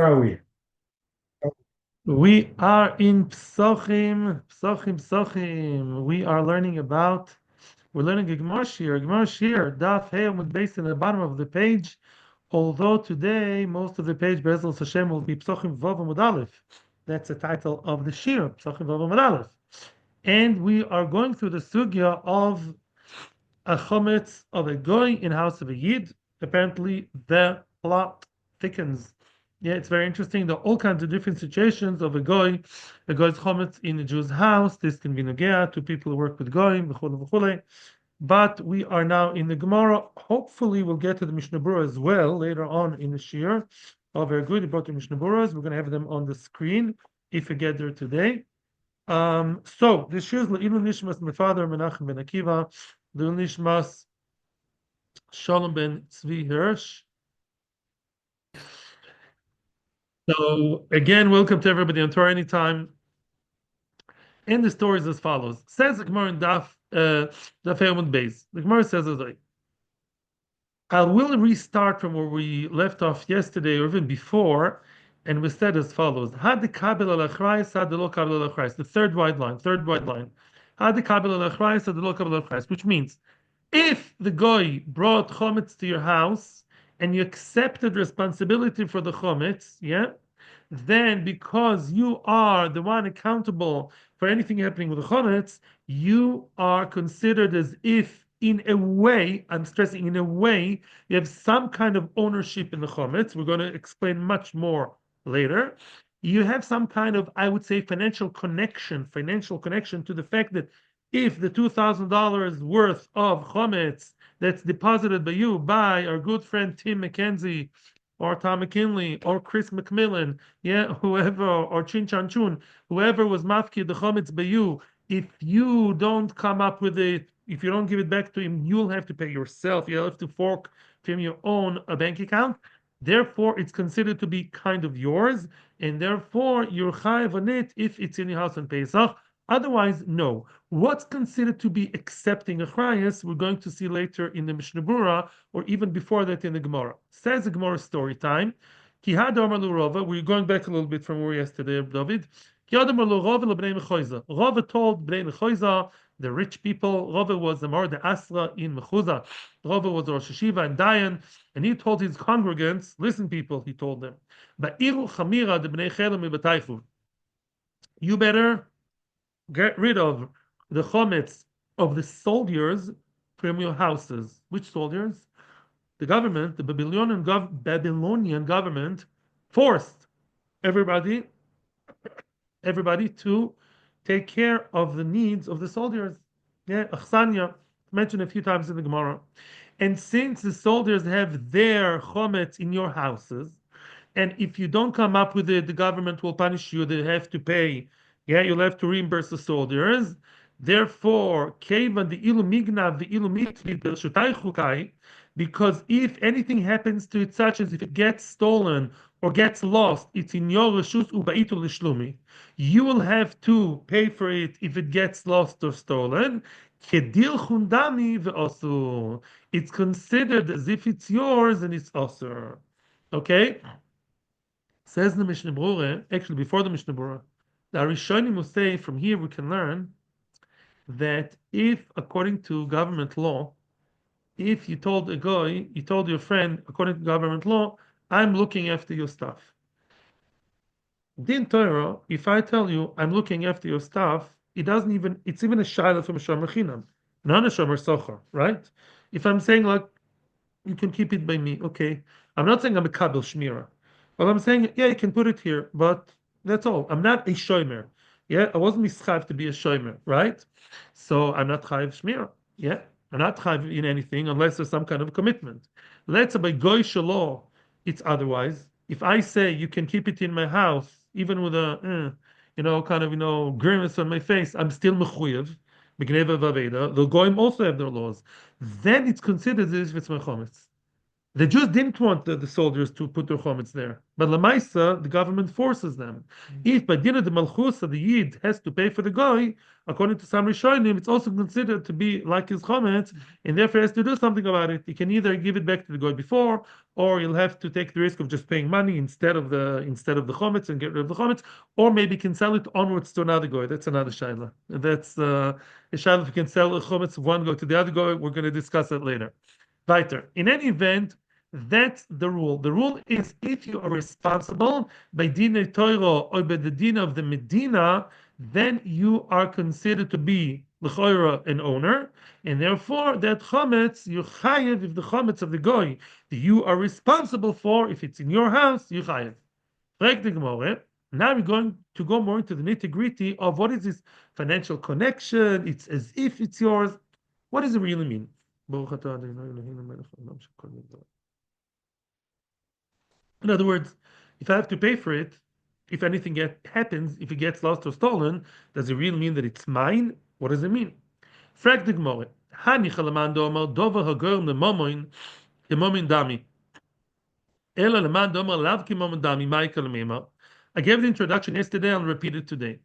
Are we? We are in Psachim, Psachim, Psachim. We're learning a Gemara Shir, Daf Hey Amud Beis in the bottom of the page. Although today, most of the page, Be'ezus Hashem, will be Psachim Vav Amud Aleph. That's the title of the Shir, Psachim Vav Amud Aleph. And we are going through the sugya of a chometz of a goy in house of a yid. Apparently, the plot thickens. Yeah, it's very interesting. There are all kinds of different situations of a goy's chometz in a Jew's house. This can be nogea to people who work with goyim, v'chule v'chule. But we are now in the Gemara. Hopefully, we'll get to the Mishnah Berurah as well later on in the Shir. Oh, very good. You brought the Mishnah Berurahs. We're going to have them on the screen if you get there today. So the Shir is Le'ilu Nishmas, my father Menachem ben Akiva, Le'ilu Nishmas Shalom ben Tzvi Hirsch. So again, welcome to everybody on Torah Anytime. And the story is as follows. Says the Gemara in Daf Yomud Beis. The Gemara says as I will restart from where we left off yesterday or even before, and we said as follows: Had the kabel al achrayis, had the lo kabel al achrayis. The third white line. Had the kabel al achrayis, had the lo kabel al achrayis, which means if the goy brought chometz to your house and you accepted responsibility for the chometz, yeah, then because you are the one accountable for anything happening with the chometz, you are considered as if, in a way, I'm stressing, in a way, you have some kind of ownership in the chometz. We're going to explain much more later. You have some kind of, I would say, financial connection to the fact that if the $2,000 worth of chometz that's deposited by you by our good friend Tim McKenzie or Tom McKinley or Chris McMillan, yeah, whoever, or Chin Chan Chun, whoever was mafki the chometz by you, if you don't come up with it, if you don't give it back to him, you'll have to pay yourself. You'll have to fork from your own bank account. Therefore, it's considered to be kind of yours, and therefore you're chayav on it if it's in your house on Pesach. Otherwise, no. What's considered to be accepting a chrayas, we're going to see later in the Mishnah Berurah, or even before that in the Gemara. Says the Gemara story time. Ki had Amar lu Rava, we're going back a little bit from where we were yesterday, David. Ki had Amar lu Rava lebnei Mechoza. Rava told bnei Mechoza, the rich people, Rava was the Mar the Asra in Mechuza. Rava was the Rosh Hashiva and Dayan, and he told his congregants, listen people, he told them, Ba'iru chamira de bnei Chelam mibataychu. You better get rid of the chometz of the soldiers from your houses. Which soldiers? The government, the Babylonian government, forced everybody to take care of the needs of the soldiers. Yeah, achsanya, mentioned a few times in the Gemara. And since the soldiers have their chometz in your houses, and if you don't come up with it, the government will punish you. They have to pay. Yeah, you'll have to reimburse the soldiers. Therefore, kevan the ilu mignav the ilu mitvi b'shutai chukai, because if anything happens to it, such as if it gets stolen or gets lost, it's in your reshus ubaitu lishlumi. You will have to pay for it if it gets lost or stolen. Kedil chundami ve'osur. It's considered as if it's yours and it's osur. Okay? Says the Mishnah Berurah, actually before the Mishnah Berurah, the Arishonim will say from here we can learn that if, according to government law, if you told a guy, you told your friend, according to government law, I'm looking after your stuff. Din Torah, if I tell you I'm looking after your stuff, it's even a shayla from a shomer chinam, not a shomer socher, right? If I'm saying like, you can keep it by me, okay. I'm not saying I'm a kabel shmira. But I'm saying, yeah, you can put it here, but that's all. I'm not a shomer. Yeah, I wasn't mischayev to be a shomer, right? So I'm not chayev shmira. Yeah, I'm not chayev in anything unless there's some kind of commitment. Let's say by goy law, it's otherwise. If I say you can keep it in my house, even with a, kind of, grimace on my face, I'm still mechuyev. B'gneva v'aveda. The goyim also have their laws. Then it's considered as if it's my chometz. The Jews didn't want the soldiers to put their chometz there, but Lamaisa, the government forces them. If by dinner the malchus of the Yid has to pay for the guy, according to some Rishonim, it's also considered to be like his chometz, and therefore has to do something about it. He can either give it back to the guy before, or he'll have to take the risk of just paying money instead of the chometz and get rid of the chometz, or maybe can sell it onwards to another guy. That's another shaila. That's a shaila if you can sell a chometz of one guy to the other guy. We're going to discuss that later. Weiter. In any event, that's the rule. The rule is if you are responsible by Dina Torah or by the Dina of the Medina, then you are considered to be l'choira an owner, and therefore that chometz you chayev if the chometz of the goy that you are responsible for, if it's in your house, you chayev. Frag the Gemara. Now we're going to go more into the nitty gritty of what is this financial connection. It's as if it's yours. What does it really mean? In other words, if I have to pay for it, if anything happens, if it gets lost or stolen, does it really mean that it's mine? What does it mean? Frag the Gemara. Hani chalaman domer dover hagorm lemomoin lemomin dami. Ela leman domer lav ki momin dami Michael mema. I gave the introduction yesterday. I'll repeat it today.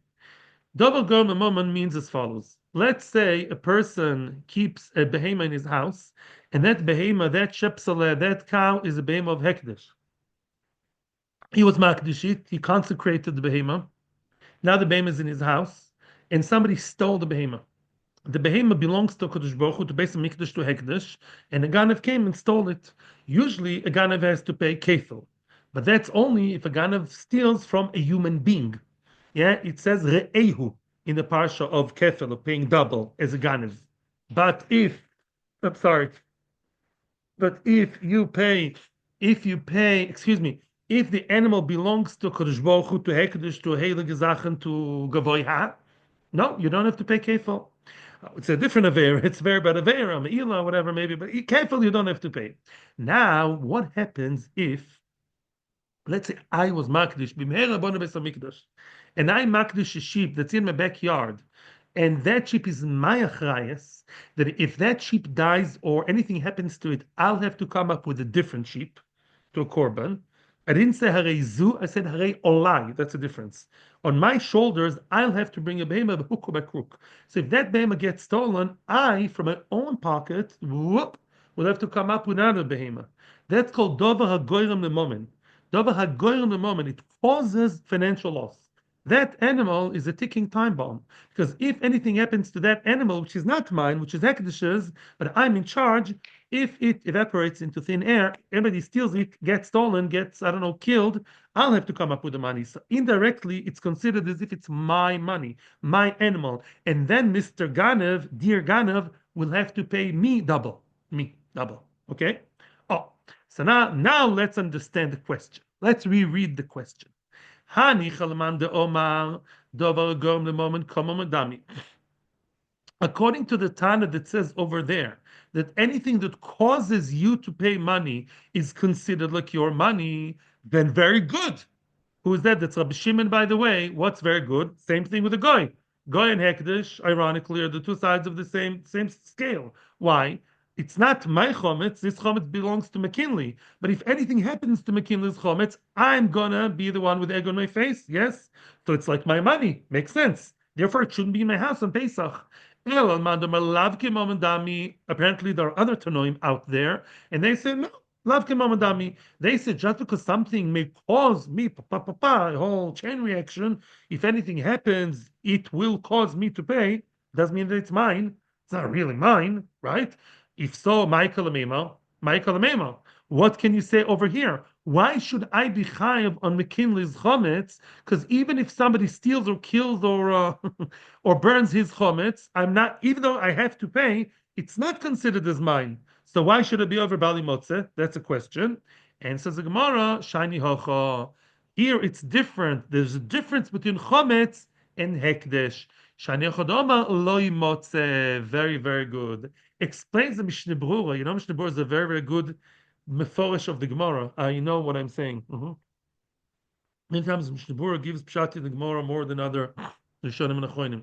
Dover hagorm lemomin means as follows. Let's say a person keeps a behema in his house, and that behema, that shepsele, that cow is a behema of hekdesh. He was makdishit. He consecrated the behema. Now the behema is in his house, and somebody stole the behema. The behema belongs to Kodesh Baruch Hu, to Beis Hamikdash, to Hekdesh, and a ganav came and stole it. Usually, a ganav has to pay kefil, but that's only if a ganav steals from a human being. Yeah, it says re'ehu in the parsha of kefil, of paying double as a ganav. But I'm sorry, but excuse me, if the animal belongs to Kodesh Baruch Hu, to Hekdesh, to Heilige Zachen, to Gavoy no, you don't have to pay kefil. It's a different Avera. It's very bad Avera, Me'ila, whatever, maybe, but kefil you don't have to pay. Now, what happens if, let's say I was Makdish, B'meher Rabbanu Beis Hamikdash, and I Makdish a sheep that's in my backyard, and that sheep is my achrayas, that if that sheep dies or anything happens to it, I'll have to come up with a different sheep to a korban. I didn't say harei zu, I said harei olai. That's the difference. On my shoulders, I'll have to bring a behema b'hook or by crook. So if that behema gets stolen, I, from my own pocket, whoop, will have to come up with another behema. That's called dover hagoyrem lemomen. Dover hagoyrem lemomen. It causes financial loss. That animal is a ticking time bomb, because if anything happens to that animal, which is not mine, which is Hekdesh's, but I'm in charge, if it evaporates into thin air, everybody steals it, gets stolen, gets, I don't know, killed, I'll have to come up with the money. So indirectly, it's considered as if it's my money, my animal. And then Mr. Ganev, dear Ganev, will have to pay me double. Me, double. Okay? Oh, so now let's understand the question. Let's reread the question. Hani chalman de omar dovar gom the moment dami. According to the Tana that says over there that anything that causes you to pay money is considered like your money, then very good. Who is that? That's Rabbi Shimon, by the way. What's very good? Same thing with the Goy. Goy and Hekdesh, ironically, are the two sides of the same scale. Why? It's not my chometz. This chometz belongs to McKinley. But if anything happens to McKinley's chometz, I'm gonna be the one with egg on my face. Yes, so it's like my money. Makes sense. Therefore, it shouldn't be in my house on Pesach. Apparently, there are other Tanoim out there, and they say no. They say just because something may cause me, a whole chain reaction. If anything happens, it will cause me to pay. Doesn't mean that it's mine. It's not really mine, right? If so, Michael Amema, what can you say over here? Why should I be chayav on McKinley's chometz? Because even if somebody steals or kills or or burns his chometz, I'm not. Even though I have to pay, it's not considered as mine. So why should it be over Bali Motze? That's a question. And says the Gemara, Shiny Hocha. Here it's different. There's a difference between chometz and hekdesh. Shani Chodoma loy motze. Very, very good. Explains the Mishnah Berurah. You know, Mishnah Berurah is a very, very good meforish of the Gemara. You know what I'm saying. Many times Mishnah Berurah gives pshat in the Gemara more than other Rishonim and Achronim.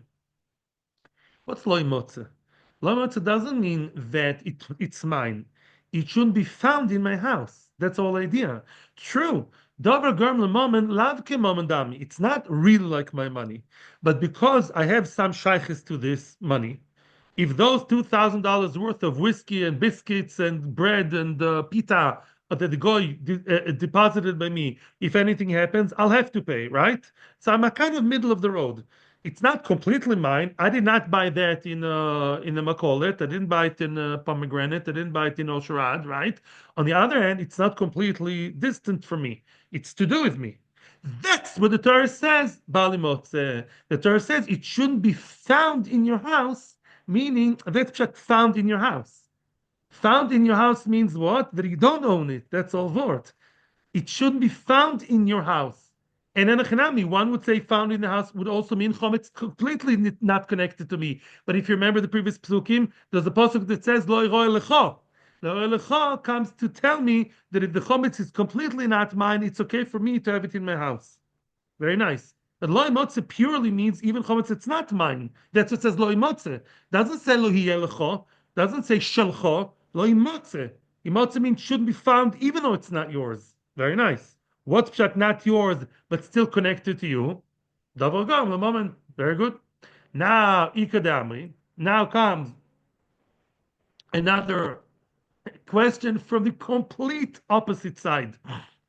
What's loy motze? Loy motze doesn't mean that it's mine. it shouldn't be found in my house. That's the whole idea. True. Dover germ lemomen lav kemomen dami. It's not really like my money, but because I have some shaykhs to this money, if those $2,000 worth of whiskey and biscuits and bread and pita that the guy deposited by me, if anything happens, I'll have to pay, right? So I'm a kind of middle of the road. It's not completely mine. I did not buy that in a Macaulay. I didn't buy it in pomegranate. I didn't buy it in Osharad, right? On the other hand, it's not completely distant from me. It's to do with me. That's what the Torah says, Bali Motze. The Torah says it shouldn't be found in your house, meaning that's just found in your house. Found in your house means what? That you don't own it. That's all word. It shouldn't be found in your house. And then Hanami, one would say found in the house would also mean chometz completely not connected to me. But if you remember the previous psukim, there's a pasuk that says lo roy lecha. Lo lecha comes to tell me that if the chometz is completely not mine, it's okay for me to have it in my house. Very nice. But loy motze purely means even chometz it's not mine. That's what it says loy motze. Doesn't say lo lecha. Doesn't say shalcha. Loy motze. Imotze means shouldn't be found even though it's not yours. Very nice. What's pshat not yours but still connected to you? Double gum, the moment. Very good. Now ikadami. Now comes another question from the complete opposite side.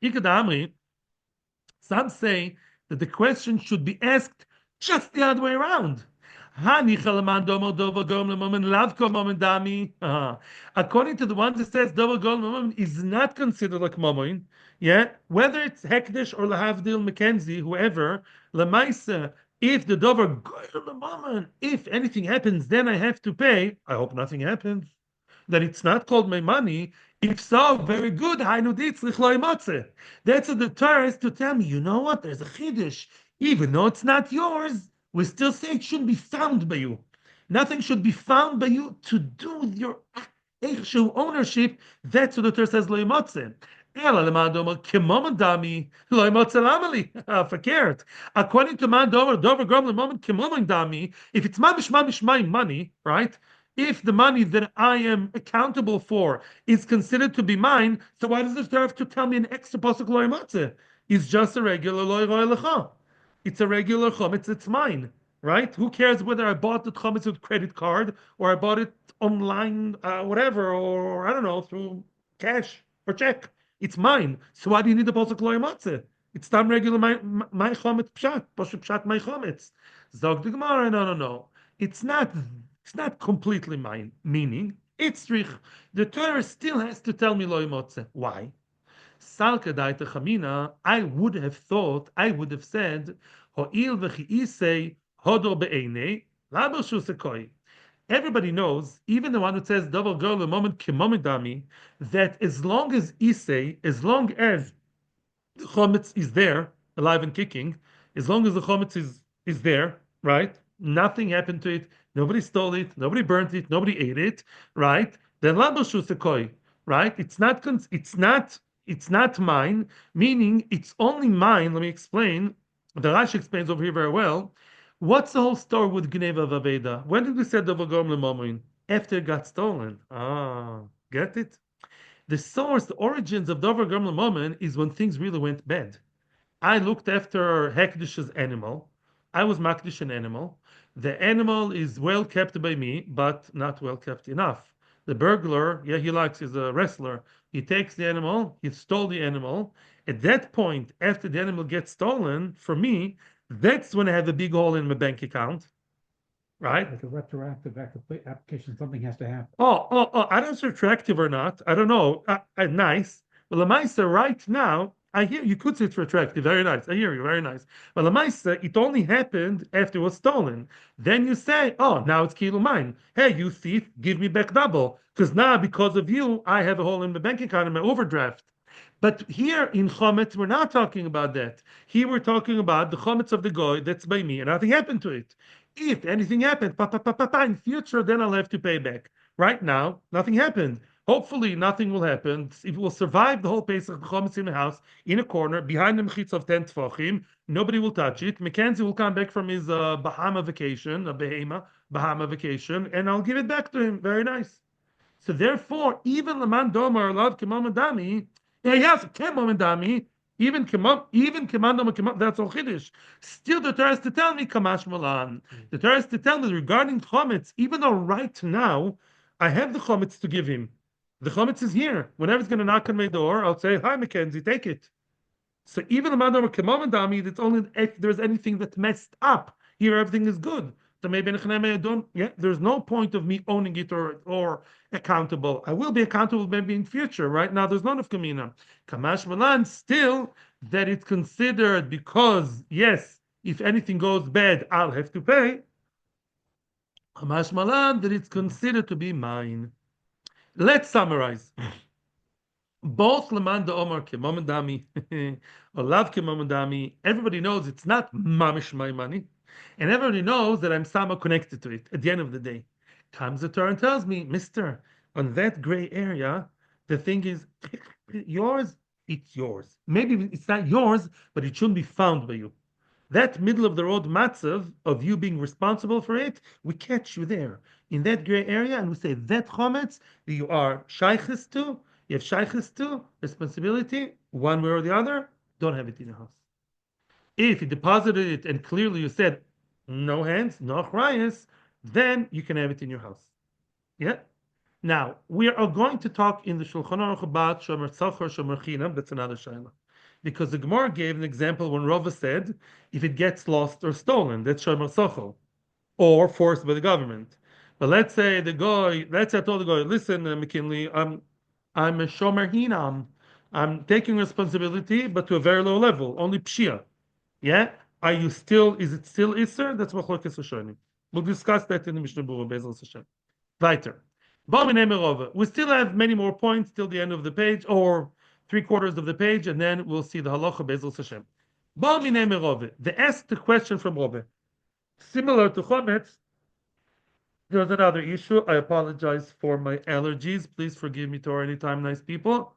Ikadami. Some say that the question should be asked just the other way around. According to the one that says double gol mamon is not considered like mamon, yeah, whether it's hekdesh or lahavdil Mackenzie, whoever, lemaisa, if the dover gol mamon, if anything happens, then I have to pay. I hope nothing happens. That it's not called my money. If so, very good. That's what the Torah is to tell me. You know what? There's a chiddush. Even though it's not yours, we still say it shouldn't be found by you. Nothing should be found by you to do with your actual ownership. That's what the Torah says. Lo yimotze. According to man dover grom lemon kimomon dami, if it's mamish my money, right? If the money that I am accountable for is considered to be mine, so why does the Torah have to tell me an extra pasuk lo yimotze? It's just a regular lo lecha. It's a regular chometz. It's mine, right? Who cares whether I bought the chometz with credit card or I bought it online, whatever, or I don't know, through cash or check? It's mine. So why do you need the pasuk lo yimotze? It's time regular my chometz pshat, pasuk pshat my chometz. Zog the Gemara, no. It's not. It's not completely mine. Meaning, it's rich. The Torah still has to tell me lo yimotze. Why? Salka daita chamina, I would have thought, I would have said, ho'il v'chi'isei hodo be'enei, labo shusekoi. Everybody knows, even the one who says double girl the moment kimomidami, that as long as isei, as long as the chometz is there, alive and kicking, as long as the chometz is there, right? Nothing happened to it. Nobody stole it. Nobody burnt it. Nobody ate it, right? Then lamboshu sekoi, right? It's not mine. Meaning, it's only mine. Let me explain. The Rashi explains over here very well. What's the whole story with Gneva Vaveda? When did we say Dovagom Lemomin? After it got stolen. Ah, get it? The source, the origins of Dover Gomel Moment is when things really went bad. I looked after Hekdish's animal. I was Makdish an animal. The animal is well kept by me, but not well kept enough. The burglar, yeah, he's a wrestler. He takes the animal, he stole the animal. At that point, after the animal gets stolen, for me, that's when I have a big hole in my bank account, right? Like a retroactive application, something has to happen. I don't know if it's retroactive or not. I don't know. Nice. Well, Lamaisa, right now, I hear you could say it's retroactive. Very nice. I hear you. Very nice. But Lamaisa, it only happened after it was stolen. Then you say, oh, now it's kilo mine. Hey, you thief, give me back double. Because now, because of you, I have a hole in my bank account in my overdraft. But here in Chometz, we're not talking about that. Here we're talking about the Chometz of the Goy that's by me, and nothing happened to it. If anything happened, in future, then I'll have to pay back. Right now, nothing happened. Hopefully, nothing will happen. It will survive the whole Pesach, the Chometz in the house, in a corner, behind the Mechitz of 10 Tfachim. Nobody will touch it. Mackenzie will come back from his Bahama vacation, Bahama vacation, and I'll give it back to him. Very nice. So therefore, even Laman Domar allowed Kimam Dami, yes, Kimam Dami, even Kimam Doma Kimam, that's all Chiddush. Still, the Torah is to tell me Kamash Malan. The Torah is to tell me regarding Chometz, even though right now I have the Chometz to give him. The Chometz is here. Whenever he's going to knock on my door, I'll say, "Hi, Mackenzie, take it." So even the Madam Kimam Dami, it's only if there's anything that messed up. Here, everything is good. So maybe don't. Yeah, there's no point of me owning it or accountable. I will be accountable maybe in future. Right now, there's none of Kamina. Kamash Malan still that it's considered because yes, if anything goes bad, I'll have to pay. Kamash Malan that it's considered to be mine. Let's summarize. Both Lamanda Omar Kimamandami or Lav Kimamandami, everybody knows it's not mamish my money, and everybody knows that I'm somehow connected to it at the end of the day. Comes the Torah and tells me, Mister, on that gray area, the thing is yours, it's yours. Maybe it's not yours, but it shouldn't be found by you. That middle of the road matzav of you being responsible for it, we catch you there in that gray area, and we say that chometz that you are shaykhis to, you have shaykhis to responsibility, one way or the other. Don't have it in your house. If you deposited it and clearly you said no hands, no achrayas, then you can have it in your house. Yeah. Now we are going to talk in the Shulchan Aruch about shomer tzachor, shomer chinam. That's another shayla. Because the Gemara gave an example when Rava said, if it gets lost or stolen, that's shomer tzachor, or forced by the government. But let's say I told the guy, listen, McKinley, I'm a shomer hinam. I'm taking responsibility, but to a very low level, only pshia. Yeah? Is it still Isser? That's Machlokes Rishonim. We'll discuss that in the Mishnah Berurah, Be'ezras Hashem. Weiter. We still have many more points till the end of the page, or 3/4 of the page, and then we'll see the halacha Be'ezras Hashem. They asked the question from Rove. Similar to Chometz, there's another issue. I apologize for my allergies. Please forgive me, Torah anytime, nice people.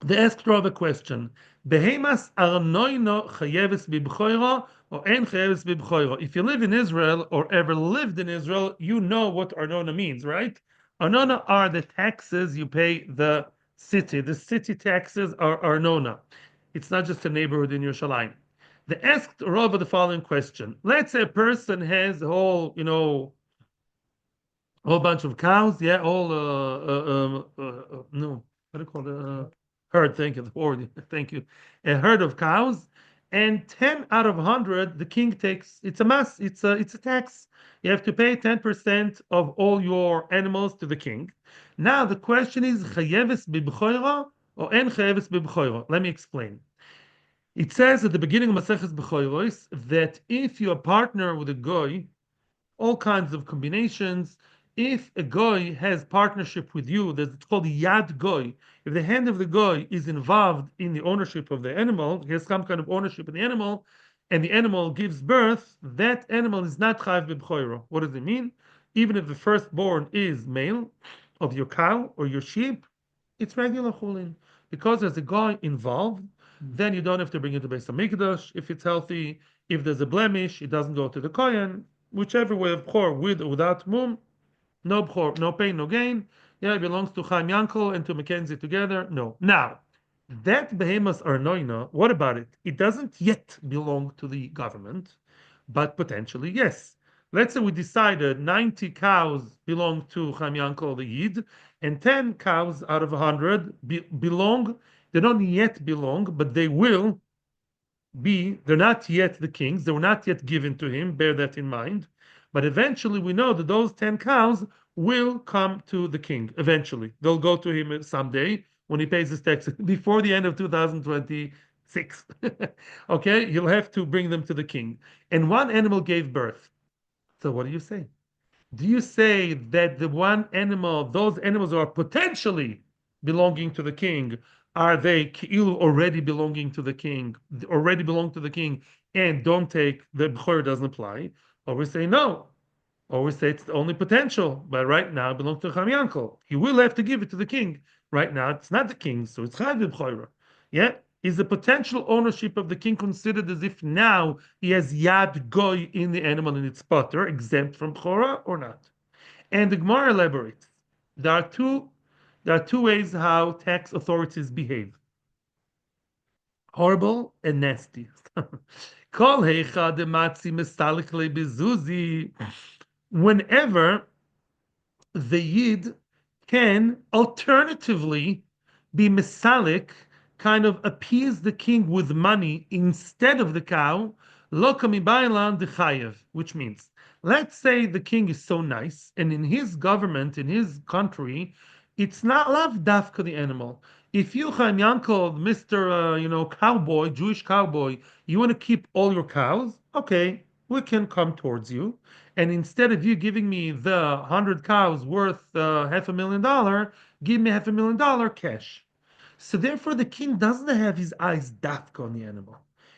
They asked Rav a question. Behemas arnoino chayeves bibchoiro or en chayeves bibchoiro. If you live in Israel or ever lived in Israel, you know what arnona means, right? Arnona are the taxes you pay the city. The city taxes are arnona. It's not just a neighborhood in Yerushalayim. They asked Rav the following question. Let's say a person has a whole, a whole bunch of cows, yeah, no, what do you call it? Herd, thank you, the word, thank you. A herd of cows, and 10 out of 100, the king takes, it's a mass, it's a tax. You have to pay 10% of all your animals to the king. Now, the question is, chayeves bibchoiro or en chayeves bibchoiro? Let me explain. It says at the beginning of Maseches Bechoros that if you're a partner with a goy, all kinds of combinations. If a goy has partnership with you, that's called yad goy. If the hand of the goy is involved in the ownership of the animal, he has some kind of ownership in the animal, and the animal gives birth, that animal is not chayav b'bchoiro. What does it mean? Even if the firstborn is male of your cow or your sheep, it's regular chulin. Because there's a goy involved, then you don't have to bring it to Beis Hamikdash if it's healthy. If there's a blemish, it doesn't go to the kohen. Whichever way of bchor, with or without mum, no bchor, no pain, no gain. Yeah, it belongs to Chaim Yankel and to Mackenzie together. No. Now, that behemoths arnoina, what about it? It doesn't yet belong to the government, but potentially yes. Let's say we decided 90 cows belong to Chaim Yankel the Yid, and 10 cows out of 100 belong. They don't yet belong, but they will be. They're not yet the king's. They were not yet given to him. Bear that in mind. But eventually, we know that those 10 cows will come to the king. Eventually, they'll go to him someday when he pays his taxes before the end of 2026. Okay, he'll have to bring them to the king. And one animal gave birth. So what do you say? Do you say that the one animal, those animals are potentially belonging to the king, are they already belonging to the king, and don't take the bechor doesn't apply? Or we say no. Or we say it's the only potential, but right now it belongs to Chaim Yankel. He will have to give it to the king. Right now it's not the king, so it's Chaim b'chora. Yeah, is the potential ownership of the king considered as if now he has yad goy in the animal and its potter, exempt from bechora or not? And the Gemara elaborates. There are two ways how tax authorities behave: horrible and nasty. Kol heicha dematzi mestalik le bezuzi. Whenever the Yid can alternatively be misalik, kind of appease the king with money instead of the cow, lo kamibaylan dechayev, which means, let's say the king is so nice, and in his government, in his country, it's not lav dafka the animal. If you, Chaim Yankov, Mr. Cowboy, Jewish cowboy, you want to keep all your cows, okay, we can come towards you. And instead of you giving me the 100 cows worth $500,000, give me $500,000 cash. So therefore, the king doesn't have his eyes dafka on the animal.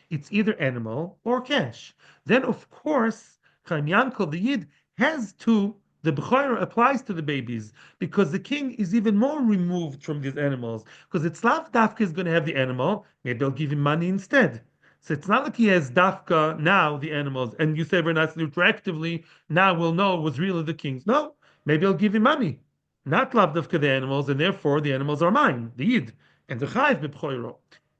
It's either animal or cash. Then, of course, Chaim Yankel, the Yid, has to, the Bechor applies to the babies because the king is even more removed from these animals. Because it's not dafka is going to have the animal, maybe I'll give him money instead. So it's not like he has dafka now, the animals, and you say very nicely, retroactively, now we'll know it was really the king's. No, maybe I'll give him money. Not lav dafka the animals, and therefore the animals are mine, the Yid. And the Chayiv b'Bechoros.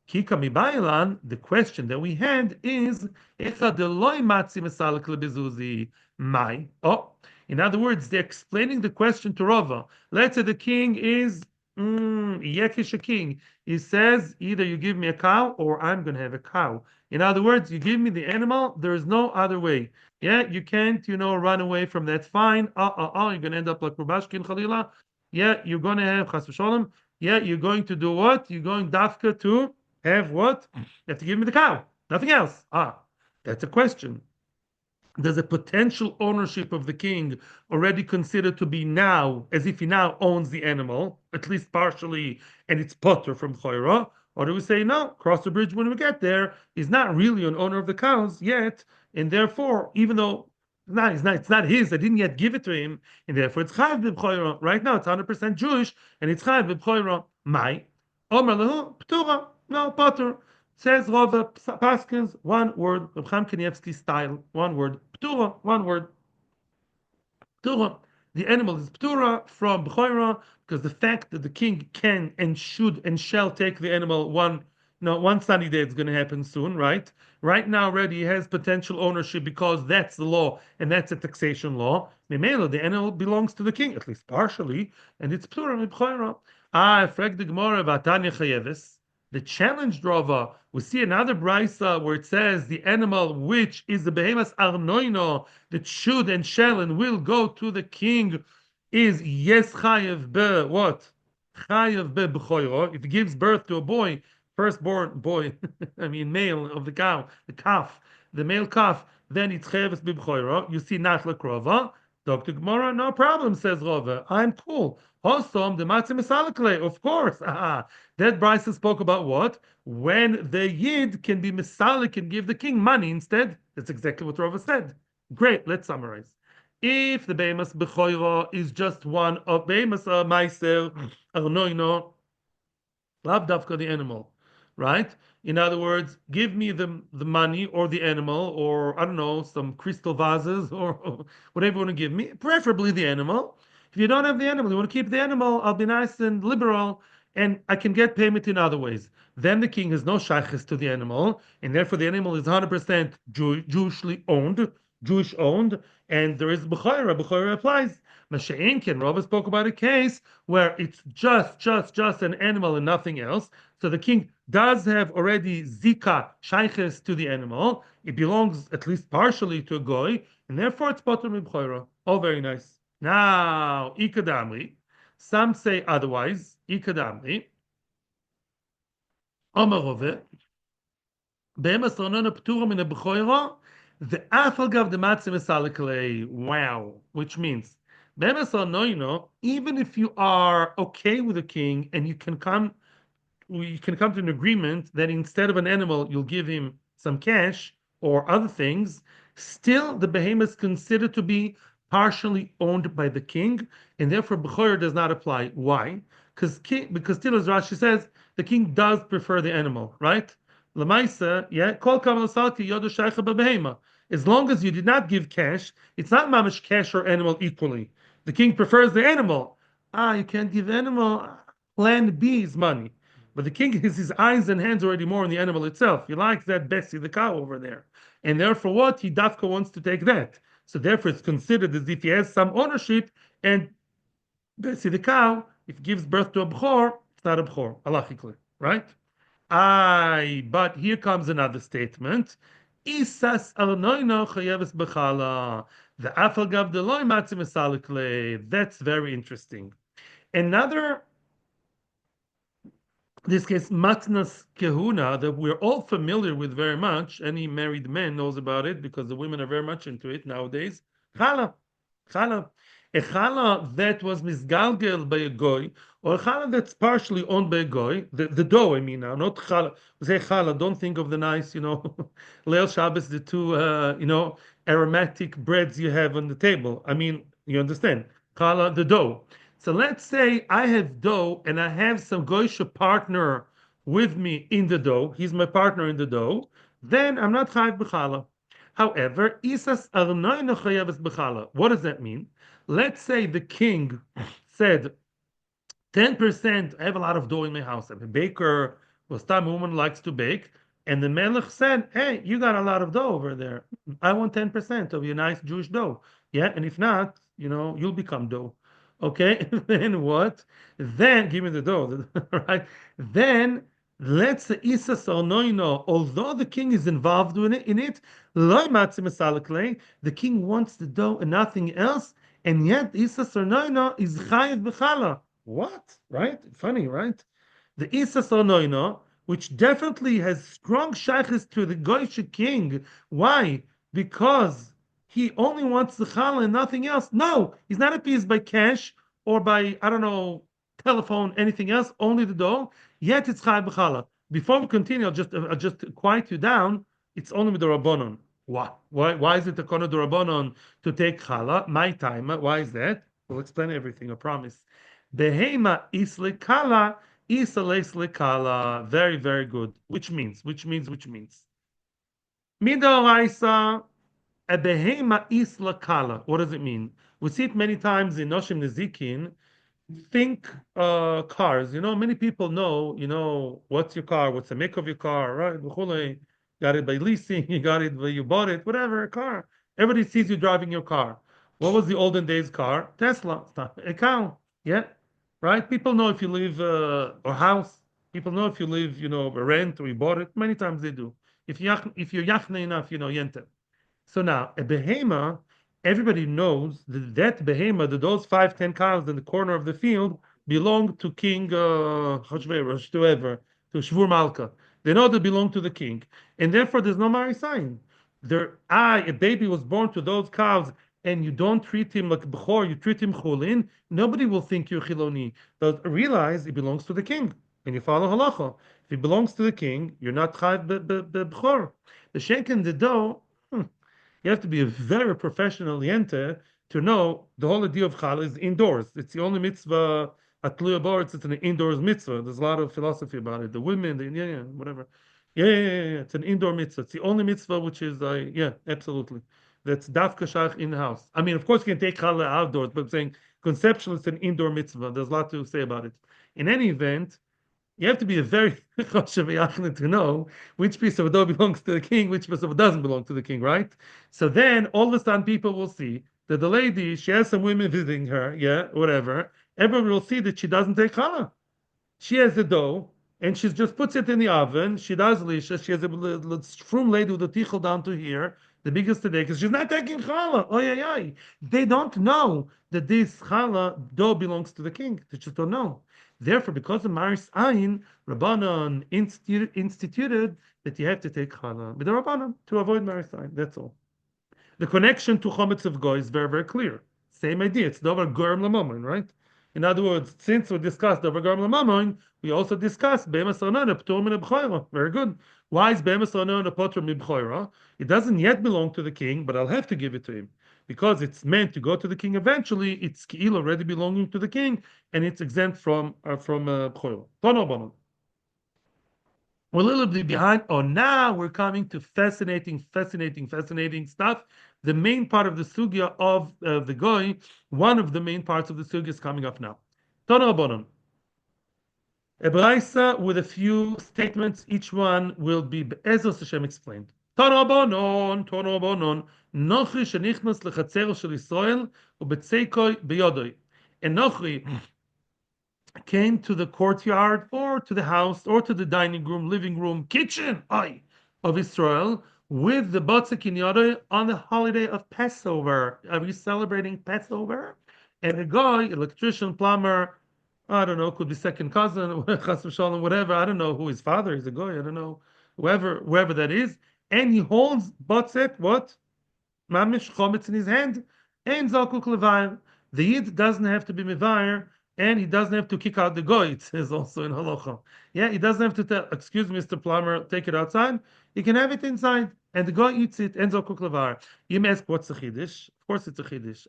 Kika mibayilan, the question that we had is, Echa deloi matzi mesalik lebezuzi mai. Oh, in other words, they're explaining the question to Rava. Let's say the king is Yekish a king. He says, either you give me a cow or I'm going to have a cow. In other words, you give me the animal, there is no other way. Yeah, you can't, run away from that. Fine. You're going to end up like Rubashkin Khalila. Yeah, you're going to have Chas v'sholem. Yeah, you're going to do what? You're going dafka to have what? You have to give me the cow. Nothing else. That's a question. Does a potential ownership of the king already considered to be now, as if he now owns the animal, at least partially, and it's potter from Choira? Or do we say, no, cross the bridge when we get there, he's not really an owner of the cows yet, and therefore, even though it's not his, I didn't yet give it to him, and therefore it's Chayav b'Bechoros. Right now it's 100% Jewish, and it's Chayav b'Bechoros. Mai, Omer lehu, Ptura, no, potter. Says Rava Paskins, one word, Reb Chaim Kanievsky style, one word, Ptura, one word, Ptura. The animal is Ptura from Bechoros because the fact that the king can and should and shall take the animal one sunny day, it's going to happen soon, right? Right now already he has potential ownership because that's the law and that's a taxation law. Memela, the animal belongs to the king, at least partially, and it's Ptura Bechoros. Frag the Gemara Vatanya Chayeves. The challenge drova, we see another brisa where it says the animal which is the behemoth arnoino that should and shall and will go to the king is yes chayev be what? Chayev be b'choiro. If he gives birth to a boy, firstborn boy, I mean male of the cow, the calf, the male calf, then it's chayev be b'choiro. You see nachla krova. Dr. Gemara, no problem, says Rova. I'm cool. Hosom the matzim misalakle, of course. That Bryce spoke about what? When the Yid can be misalik and give the king money instead. That's exactly what Rova said. Great, let's summarize. If the Behemoth Bechoros is just one of Behemoth Meiser, Arnoino, Lav Davka the animal, right? In other words, give me the money or the animal or I don't know, some crystal vases or whatever you want to give me, preferably the animal. If you don't have the animal, you want to keep the animal, I'll be nice and liberal and I can get payment in other ways. Then the king has no shaykhs to the animal, and therefore the animal is 100% Jewishly owned, Jewish owned, and there is Bechoros. Bechoros applies. Masha'in Ken Rava spoke about a case where it's just an animal and nothing else. So the king does have already zika shaykhs to the animal. It belongs at least partially to a goy, and therefore it's potter Bechoros. Oh, very nice. Now, ikadamri. Some say otherwise. Ikadamri. Omarove. Be'emas ranona ptura min Bechoros. The afalgav the matzim esalekle. Wow, which means be'emas ranoino. Even if you are okay with the king and you can come to an agreement that instead of an animal you'll give him some cash or other things, still the behemoth is considered to be partially owned by the king, and therefore Bechoros does not apply. Why? Because still, as Rashi says, the king does prefer the animal, right? Lamaisa, yeah, kol kamal salki yodu shaycha b'behema. As long as you did not give cash, it's not mamish cash or animal equally. The king prefers the animal. you can't give animal. Plan B is money. But the king has his eyes and hands already more on the animal itself. He likes that Bessie, the cow over there. And therefore, what? He dafka wants to take that. So therefore, it's considered as if he has some ownership. And Bessie, the cow, if it gives birth to a Bechor, it's not a Bechor, halachically, right? But here comes another statement. Isas arnoino chayeves bechala. The afal gav deloy matzim esalikle. That's very interesting. Another, this case, matnas kehuna, that we're all familiar with very much. Any married man knows about it because the women are very much into it nowadays. Chala, chala. A chala that was misgalgel by a goy, or a challah that's partially owned by a goy, the dough, I mean now, not challah. We say challah, don't think of the nice, Leil Shabbos, the two, aromatic breads you have on the table. I mean, you understand? Challah, the dough. So let's say I have dough and I have some goyish partner with me in the dough. He's my partner in the dough. Then I'm not chayiv b'challah. However, isas arnoy chayeves b'challah. What does that mean? Let's say the king said, 10%, I have a lot of dough in my house. I'm a baker, well, some woman likes to bake. And the melech said, hey, you got a lot of dough over there. I want 10% of your nice Jewish dough. Yeah, and if not, you'll become dough. Okay, then what? Then give me the dough, right? Then let's say Isa Sarnoino, although the king is involved in it, the king wants the dough and nothing else, and yet Isa Sarnoino is chayiv b'chala. What? Right? Funny, right? The Isa Sarnoino, which definitely has strong shaykhs to the Goyish king. Why? Because he only wants the challah and nothing else. No, he's not appeased by cash or by, I don't know, telephone, anything else, only the dough. Yet it's chai b'challah. Before we continue, I'll just quiet you down. It's only with the rabbanon. Why? Why is it the kono the rabbanon to take challah? My time. Why is that? We'll explain everything. I promise. Behema isle kala, isle kala. Very, very good. Which means. Midoraisa. A behema isla kala. What does it mean? We see it many times in Noshim Nezikin. Think cars. Many people know, what's your car, what's the make of your car, right? V'chulei. Got it by leasing, you got it, you bought it, whatever, a car. Everybody sees you driving your car. What was the olden days car? Tesla, stuff. A cow. Yeah. Right? People know if you live or house. People know if you live, a rent or you bought it. Many times they do. If you're yachne enough, yente. So now, a behema, everybody knows that behema, that those 5-10 cows in the corner of the field, belong to King Hashverosh, to Shvur Malka. They know they belong to the king, and therefore there's no Mari sign. A baby was born to those cows, and you don't treat him like Bechor, you treat him Chulin, nobody will think you're Chiloni. But realize it belongs to the king, and you follow halacha. If it belongs to the king, you're not Chayiv Bechor. The shenk and the dough, you have to be a very professional yente to know the whole idea of challah is indoors. It's the only mitzvah at Tluya it's an indoors mitzvah. There's a lot of philosophy about it. The women, whatever. Yeah. It's an indoor mitzvah. It's the only mitzvah which is, absolutely. That's dafka shach in the house. I mean, of course, you can take challah outdoors, but I'm saying conceptually it's an indoor mitzvah. There's a lot to say about it. In any event, you have to be a very choshev to know which piece of dough belongs to the king, which piece of it doesn't belong to the king, right? So then all of a sudden people will see that the lady, she has some women visiting her, whatever. Everyone will see that she doesn't take challah. She has the dough, and she just puts it in the oven. She does lisha. She has a from lady with the tichel down to here, the biggest today, because she's not taking challah. Oh, yeah. They don't know that this challah dough belongs to the king. They just don't know. Therefore, because of Maris Ayin, Rabbanon instituted that you have to take challah with the Rabbanon to avoid Maris Ayin. That's all. The connection to Chometz of Goy is very, very clear. Same idea. It's Dover Gorm Lamamon, right? In other words, since we discussed Dover Gorm Lamamon, we also discussed Be'emes Arnon P'tur Min B'choira. Very good. Why is Be'emes Arnon P'tur Min B'choira? It doesn't yet belong to the king, but I'll have to give it to him. Because it's meant to go to the king eventually, it's Ki'il already belonging to the king, and it's exempt from B'choira. We're a little bit behind. Oh, now we're coming to fascinating stuff. The main part of the sugya of the goy, one of the main parts of the sugya is coming up now. Tana Rabbanon. A braysa with a few statements, each one will be Be'ezos Hashem explained. Tana Rabbanon, Nochri shenichnas lechatzero shel Yisrael u'betzeikoi beyodoi. And Nochri came to the courtyard or to the house or to the dining room, living room, kitchen of Israel with the Batzik in Yodoi on the holiday of Passover. Are we celebrating Passover? And a guy, electrician, plumber, I don't know, could be second cousin, chas v'shalom, whatever. I don't know who his father is. A guy, I don't know, whoever that is. And he holds Batzik, what? Mamish chometz in his hand, and zalkuk levayim. The yid doesn't have to be mevayer, and he doesn't have to kick out the goy. It says also in halacha. Yeah, he doesn't have to tell, excuse me, Mr. Plumber, take it outside. He can have it inside, and the guy eats it, and zalkuk levayim. You may ask, what's a chiddush? Of course, it's a chiddush.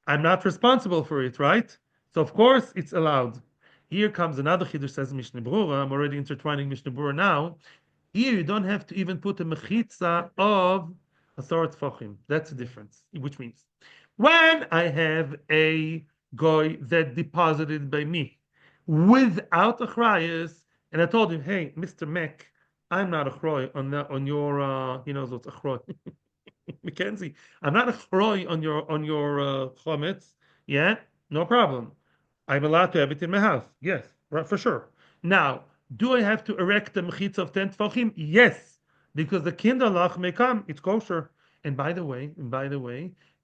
I'm not responsible for it, right? So of course it's allowed. Here comes another chiddush, says Mishnah Berurah. I'm already intertwining Mishnah Berurah now. Here you don't have to even put a mechitza of Asarat Tfachim. That's the difference. Which means, when I have a goy that deposited by me without achrayas, and I told him, hey, Mr. Mac, I'm not achroy on your he knows what's achroy. Mackenzie, I'm not achroy on your chometz. Yeah, no problem. I'm allowed to have it in my house. Yes, right, for sure. Now, do I have to erect the mechitza of 10 tefachim? Yes, because the kinderlach may come. It's kosher. And by the way,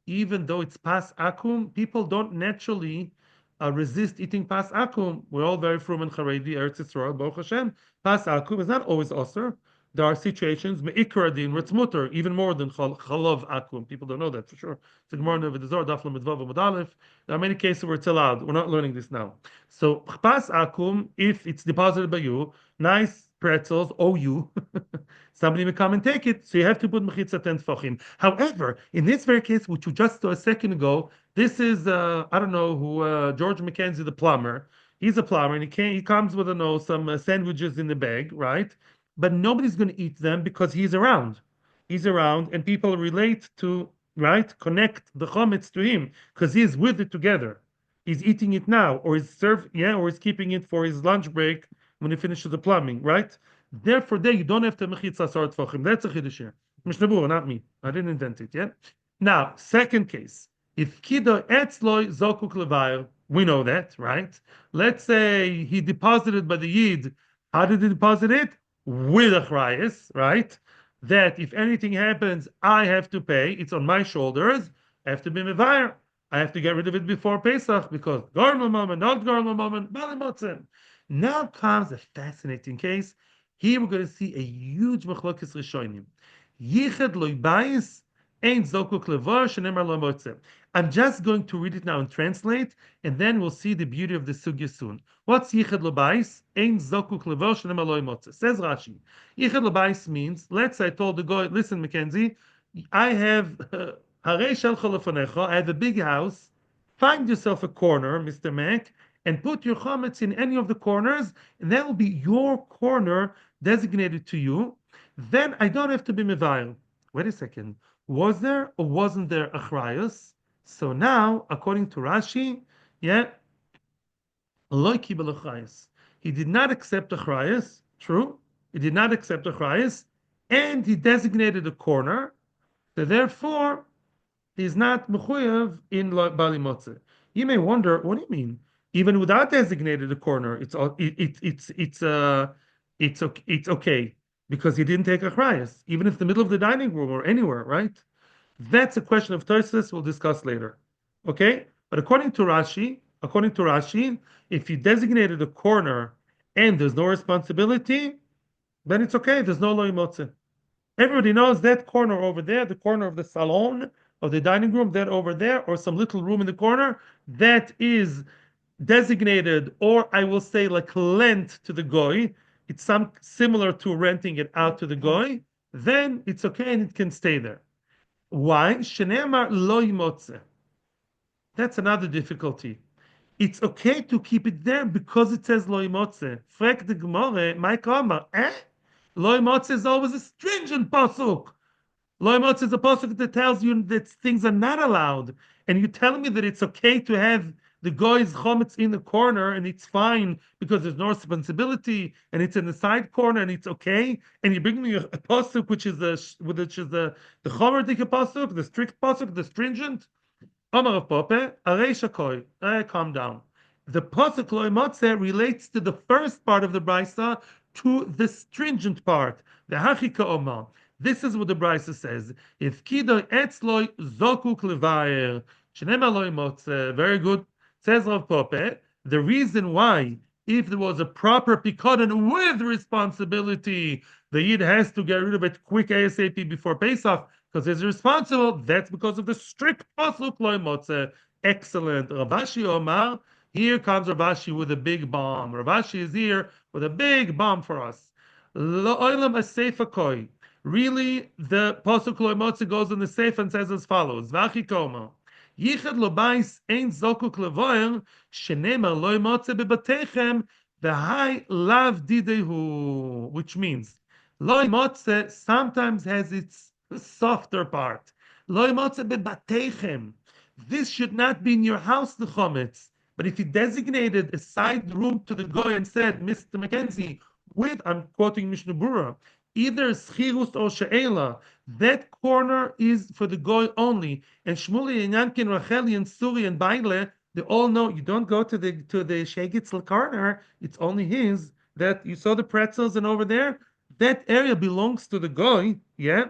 even though it's pas akum, people don't naturally resist eating pas akum. We're all very frum and charedi, Eretz Yisrael, Baruch Hashem. Pas akum is not always osir. There are situations, me'ikra din, where it's mutter, even more than chalav akum. People don't know that for sure. It's a Gemara Nevi Dezor, Daf Lamed Vav Amud Aleph. There are many cases where it's allowed. We're not learning this now. So, pas akum, if it's deposited by you, nice pretzels, you, somebody may come and take it. So you have to put mechitza 10 tefachim. However, in this very case, which you just saw a second ago, this is, I don't know who, George Mackenzie, the plumber. He's a plumber, and he comes with, some sandwiches in the bag, right? But nobody's going to eat them because he's around. He's around, and people relate to, right? Connect the chometz to him because he's with it together. He's eating it now, or he's keeping it for his lunch break when he finishes the plumbing, right? Therefore, there you don't have to mechitza sort tefachim. That's a chiddush here. Mishnah Berurah, not me. I didn't invent it yet. Now, second case, if kido etzloi zokuk levayr, we know that, right? Let's say he deposited by the yid. How did he deposit it? With achrayas, right? That if anything happens, I have to pay. It's on my shoulders. I have to be mevayer. I have to get rid of it before Pesach because garma moment, not garma moment, balimotzim. Now comes a fascinating case. Here we're going to see a huge machlokes rishonim. Yichad loy bayis ein zokuk levar shenemar lo motzeh. I'm just going to read it now and translate, and then we'll see the beauty of the sugya soon. What's yichad lo bayis ein zokuk levar shenemar lo motzeh? Says Rashi. Yichad lo bayis means, let's say I told the guy, listen, Mackenzie, I have harei shelcha lefonecha. I have a big house. Find yourself a corner, Mr. Mac, and put your chometz in any of the corners, and that will be your corner designated to you. Then I don't have to be mevail. Wait a second. Was there or wasn't there achrayus? So now, according to Rashi, lo kibel achrayus. He did not accept achrayus. True. He did not accept achrayus, and he designated a corner. So therefore, he's not mechuyev in bali motzeh. You may wonder, what do you mean? Even without designated a corner, it's okay because he didn't take achrayas, even if the middle of the dining room or anywhere, right? That's a question of Tosfos we'll discuss later. Okay? But according to Rashi, if you designated a corner and there's no responsibility, then it's okay. There's no loy motzeh. Everybody knows that corner over there, the corner of the salon, of the dining room, that over there, or some little room in the corner, that is designated, or I will say like lent to the goy. It's some similar to renting it out to the goy. Then it's okay and it can stay there. Why? Shenemar lo yimotzeh. That's another difficulty. It's okay to keep it there because it says lo yimotzeh. Frek the Gemara, my kamar, Lo yimotzeh is always a stringent pasuk. Lo yimotzeh is a pasuk that tells you that things are not allowed, and you're telling me that it's okay to have the guy's chometz in the corner and it's fine because there's no responsibility and it's in the side corner and it's okay. And you bring me a pasuk which is the chomerdik pasuk, the strict pasuk, the stringent. Amar of Pope, Areisha Koi, calm down. The pasuk loy motze relates to the first part of the brisa to the stringent part. The hachika omar. This is what the brisa says. If kido etzloi zoku klevayer, shenema loy motze. Very good. Says Rav Pope. The reason why, if there was a proper picodon with responsibility, the yid has to get rid of it quick ASAP before Pesach because he's responsible. That's because of the strict pasuk loy motze. Excellent. Ravashi Omar. Here comes Ravashi with a big bomb. Ravashi is here with a big bomb for us. Lo'olam aseifa koi. Really, the pasuk loy motze goes in the seif and says as follows: Vachi koma. Yichad lo bais ein zokuk levoyer shenemar loy motze bebatechem v'hai lav didehu, which means loy motze sometimes has its softer part. Loy motze bebatechem. This should not be in your house, the chometz. But if he designated a side room to the goy and said, Mr. Mackenzie, with, I'm quoting Mishnah Berurah, either schirus or she'ela, that corner is for the goy only. And Shmuley and Yankin, Racheli and Suri and Baile, they all know you don't go to the Shegitzel corner. It's only his. That you saw the pretzels and over there, that area belongs to the goy. Yeah.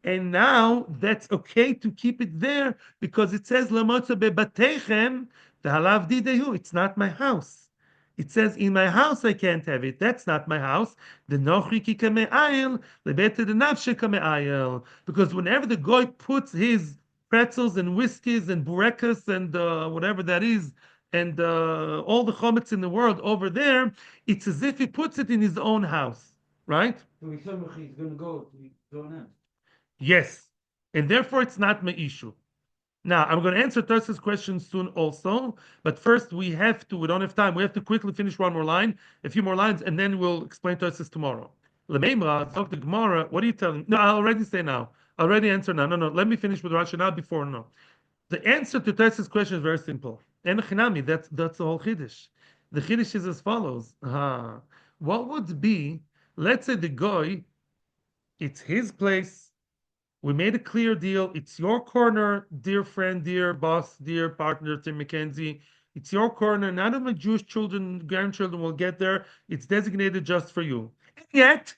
And now that's okay to keep it there because it says Lamotza bebatechem the halav didehu. It's not my house. It says in my house I can't have it. That's not my house. The nochri ki kame'ayel lebete the nafshe kame'ayel. Because whenever the goy puts his pretzels and whiskeys and burekas and whatever that is and all the chometz in the world over there, it's as if he puts it in his own house, right? So he's going to go now. Yes, and therefore it's not my issue. Now, I'm going to answer Tarsa's question soon also, but first we don't have time, we have to quickly finish one more line, a few more lines, and then we'll explain Tarsa's tomorrow. Lememra, talk to Gemara, what are you telling me? No, I'll already say now. I'll already answer now. No, let me finish with Rashi before no. The answer to Tarsa's question is very simple. En chinami, that's the whole Chiddush. The Chiddush is as follows. What would be, let's say the goy, it's his place, we made a clear deal. It's your corner, dear friend, dear boss, dear partner, Tim McKenzie. It's your corner. None of my Jewish children, grandchildren will get there. It's designated just for you. And yet,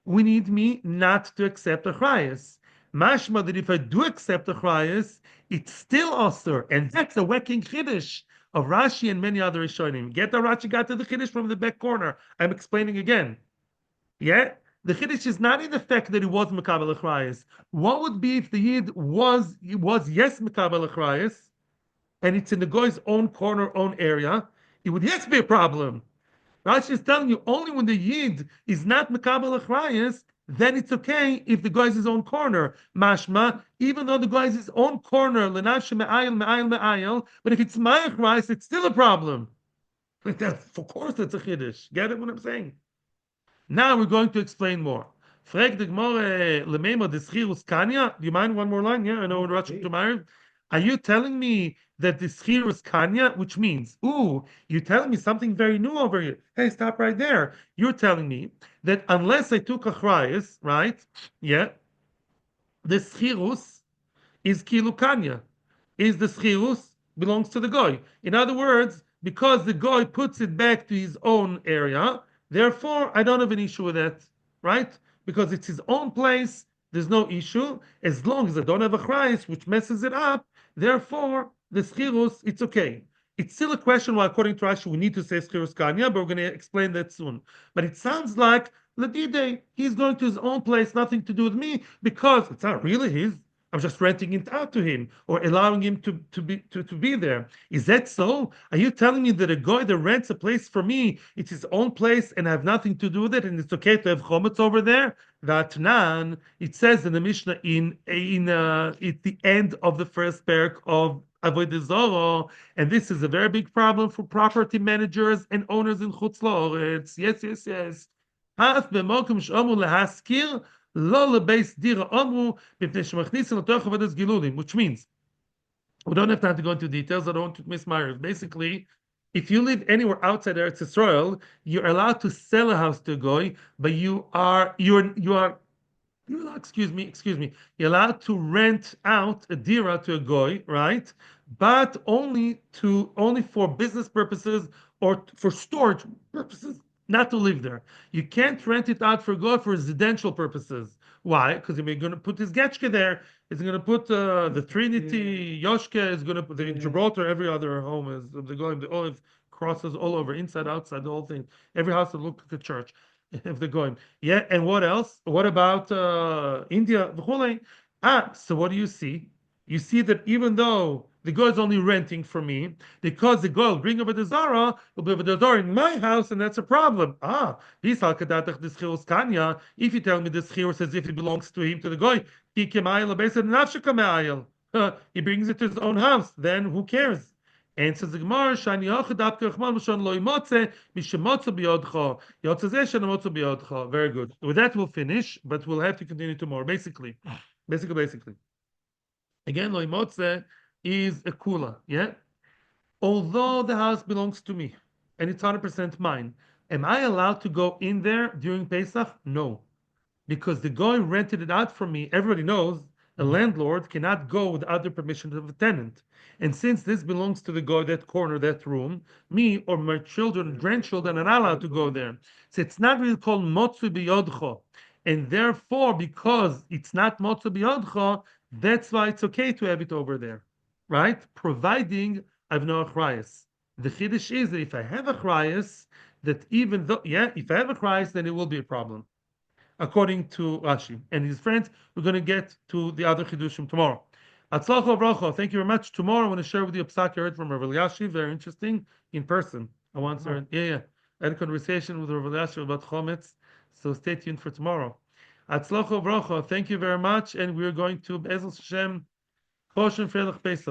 we need me not to accept a chrayas. Mashma that if I do accept a chrayas, it's still osur. And that's a wrecking chiddush of Rashi and many other Rishonim. Get the Rashi got to the chiddush from the back corner. I'm explaining again. Yeah? The chiddush is not in the fact that he was mekabel achrayas. What would be if the yid was yes mekabel achrayas, and it's in the guy's own corner, own area? It would yes be a problem. Rashi is telling you only when the yid is not mekabel achrayas, then it's okay if the guy's his own corner. Mashma, even though the guy's his own corner, lenashe me'ayel, but if it's my achrayas, it's still a problem. Of course, that's a chiddush. Get it what I'm saying? Now we're going to explain more. Frag the Gemara lemema deschirus kanya. Do you mind one more line? Yeah, I know we're rushing to marry. Are you telling me that the schirus kanya, which means, you're telling me something very new over here. Hey, stop right there. You're telling me that unless I took a chrayas, right? Yeah, the schirus is kilu kanya. Is the schirus belongs to the goy. In other words, because the goy puts it back to his own area, therefore, I don't have an issue with that, right? Because it's his own place, there's no issue. As long as I don't have a chrayas, which messes it up, therefore, the schirus, it's okay. It's still a question why, according to Rashi, we need to say schirus kanya, but we're going to explain that soon. But it sounds like, Ladide, he's going to his own place, nothing to do with me, because it's not really his. I'm just renting it out to him or allowing him to be there. Is that so? Are you telling me that a guy that rents a place for me, it's his own place and I have nothing to do with it, and it's okay to have chometz over there? Vatnan, it says in the Mishnah at the end of the first parak of Avodah Zarah, and this is a very big problem for property managers and owners in Chutz La'aretz. Yes. Haf b'mokum sh'omu lehaskir. Which means We don't have time to go into details. I don't want to miss Myers. Basically, if you live anywhere outside Eretz Israel, you're allowed to sell a house to a goy, but you're allowed, excuse me. You're allowed to rent out a dira to a goy, right? But only for business purposes or for storage purposes, not to live there. You can't rent it out for goy for residential purposes. Why? Because you're going to put his getchke there. He's going to put the Trinity, Yoshke is going to put the Gibraltar. Every other home is the going the olive crosses all over, inside, outside, the whole thing. Every house that looks like a church. If they're going, yeah. And what else? What about India? So what do you see? You see that even though the guy is only renting from me, because the guy will bring over the Zara, will be over the Zara in my house, and that's a problem. If you tell me this here says if it belongs to him, to the guy, he brings it to his own house, then who cares? And says the Gemara, "Shani yochid apke chman v'shon lo imotze mishemotze biyodcha yotze zeh shenemotze biyodcha." Very good. With that, we'll finish, but we'll have to continue tomorrow. Basically, again, lo imotze is a kula. Yeah. Although the house belongs to me and it's 100% mine, am I allowed to go in there during Pesach? No, because the guy rented it out from me. Everybody knows a landlord cannot go without the permission of a tenant. And since this belongs to the guy, that corner, that room, me or my children, grandchildren are not allowed to go there. So it's not really called motzu biyodcho. And therefore, because it's not motzu biyodcho, that's why it's okay to have it over there, right? Providing I've no achrayas. The chiddush is that if I have achrayas, that even though, yeah, if I have achrayas, then it will be a problem according to Rashi and his friends. We're going to get to the other chidushim tomorrow. Atzlacha bracha. Thank you very much. Tomorrow I want to share with you a psak I heard from Rav Elyashiv. Very interesting in person. I once heard, yeah. I had a conversation with Rav Elyashiv about chometz. So stay tuned for tomorrow. Atzlacha bracha. Thank you very much, and we're going to Be'ezus Hashem Choshen Freilach Pesach.